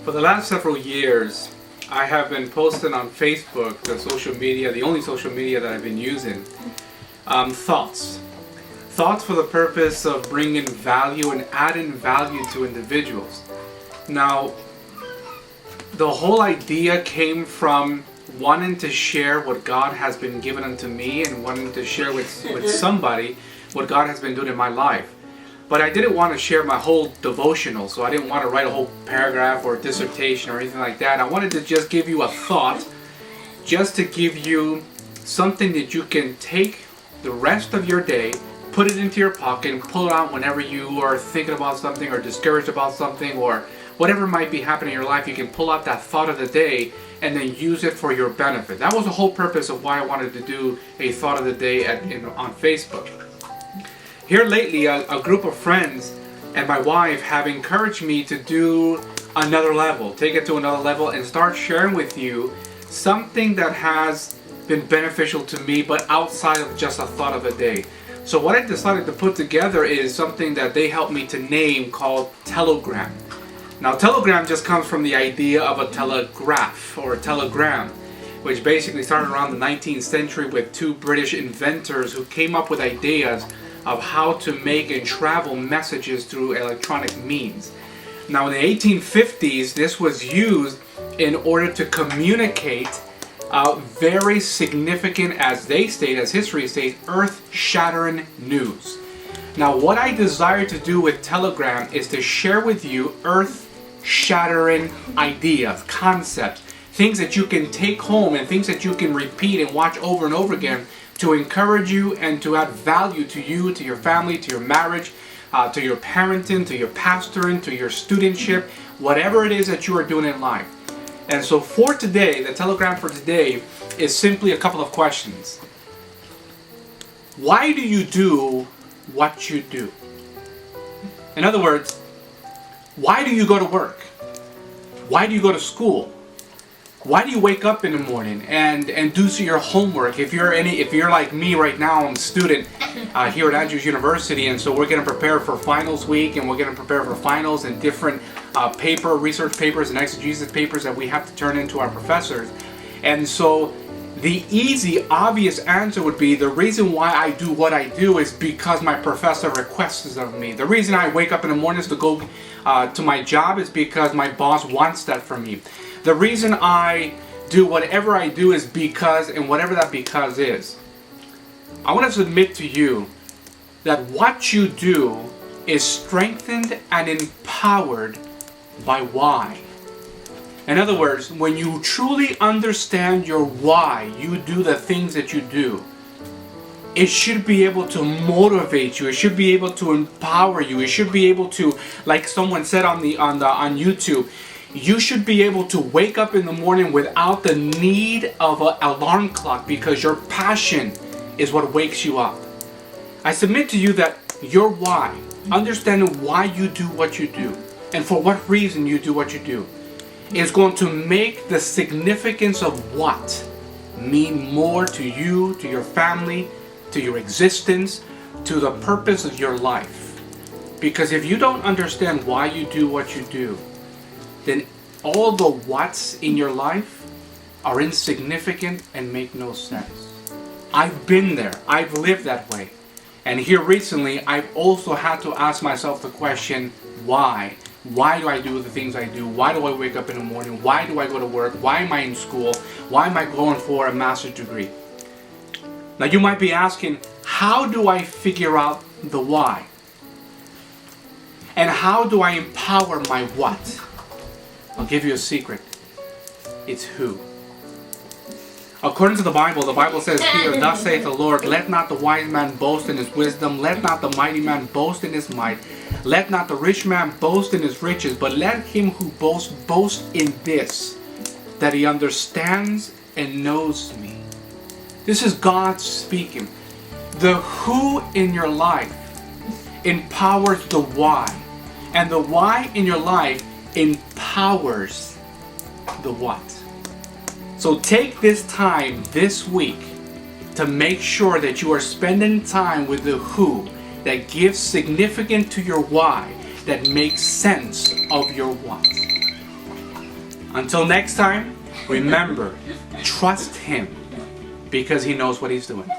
For the last several years, I have been posting on Facebook, the social media, the only social media that I've been using, thoughts. Thoughts for the purpose of bringing value and adding value to individuals. Now, the whole idea came from wanting to share what God has been given unto me and wanting to share with somebody what God has been doing in my life. But I didn't want to share my whole devotional, so I didn't want to write a whole paragraph or dissertation or anything like that. I wanted to just give you a thought, just to give you something that you can take the rest of your day, put it into your pocket, and pull it out whenever you are thinking about something or discouraged about something or whatever might be happening in your life. You can pull out that thought of the day and then use it for your benefit. That was the whole purpose of why I wanted to do a thought of the day on Facebook. Here lately, a group of friends and my wife have encouraged me to do another level, take it to another level and start sharing with you something that has been beneficial to me, but outside of just a thought of the day. So what I decided to put together is something that they helped me to name called Tellogram. Now, Telegram just comes from the idea of a telegraph or a telegram, which basically started around the 19th century with two British inventors who came up with ideas of how to make and travel messages through electronic means. Now, in the 1850s, this was used in order to communicate very significant, as they state, as history states, earth-shattering news. Now, what I desire to do with Telegram is to share with you earth-shattering ideas, concepts, things that you can take home and things that you can repeat and watch over and over again to encourage you and to add value to you, to your family, to your marriage, to your parenting, to your pastoring, to your studentship, whatever it is that you are doing in life. And so for today, the Telegram for today is simply a couple of questions. Why do you do what you do? In other words, why do you go to work? Why do you go to school? Why do you wake up in the morning and do your homework? If you're like me right now, I'm a student here at Andrews University, and so we're going to prepare for finals week, and we're going to prepare for finals and different research papers and exegesis papers that we have to turn into our professors. And so the easy, obvious answer would be the reason why I do what I do is because my professor requests it of me. The reason I wake up in the mornings to go to my job is because my boss wants that from me. The reason I do whatever I do is because, and whatever that because is. I want to submit to you that what you do is strengthened and empowered by why. In other words, when you truly understand your why you do the things that you do, it should be able to motivate you. It should be able to empower you. It should be able to, like someone said on YouTube, you should be able to wake up in the morning without the need of an alarm clock because your passion is what wakes you up. I submit to you that your why, understanding why you do what you do and for what reason you do what you do, is going to make the significance of what mean more to you, to your family, to your existence, to the purpose of your life. Because if you don't understand why you do what you do, then all the whats in your life are insignificant and make no sense. I've been there. I've lived that way. And here recently, I've also had to ask myself the question, why? Why do I do the things I do? Why do I wake up in the morning? Why do I go to work? Why am I in school? Why am I going for a master's degree? Now you might be asking, how do I figure out the why? And how do I empower my what? I'll give you a secret. It's who. According to the Bible says here, thus saith the Lord, let not the wise man boast in his wisdom, let not the mighty man boast in his might, let not the rich man boast in his riches, but let him who boasts boast in this, that he understands and knows me. This is God speaking. The who in your life empowers the why, and the why in your life empowers the what. So take this time this week to make sure that you are spending time with the who that gives significance to your why, that makes sense of your what. Until next time, remember, trust him because he knows what he's doing.